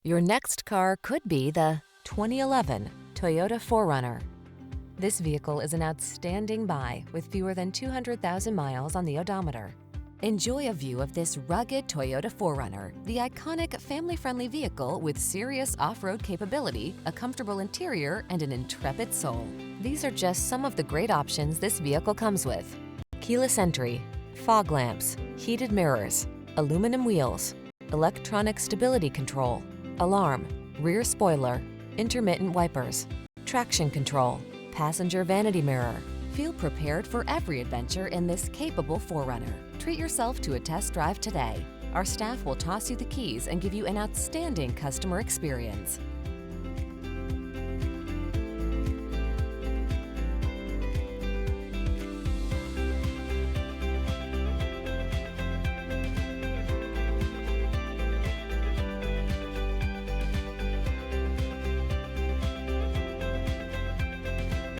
Your next car could be the 2011 Toyota 4Runner. This vehicle is an outstanding buy with fewer than 200,000 miles on the odometer. Enjoy a view of this rugged Toyota 4Runner, the iconic family-friendly vehicle with serious off-road capability, a comfortable interior, and an intrepid soul. These are just some of the great options this vehicle comes with: keyless entry, fog lamps, heated mirrors, aluminum wheels, electronic stability control, alarm, rear spoiler, intermittent wipers, traction control, passenger vanity mirror. Feel prepared for every adventure in this capable 4Runner. Treat yourself to a test drive today. Our staff will toss you the keys and give you an outstanding customer experience.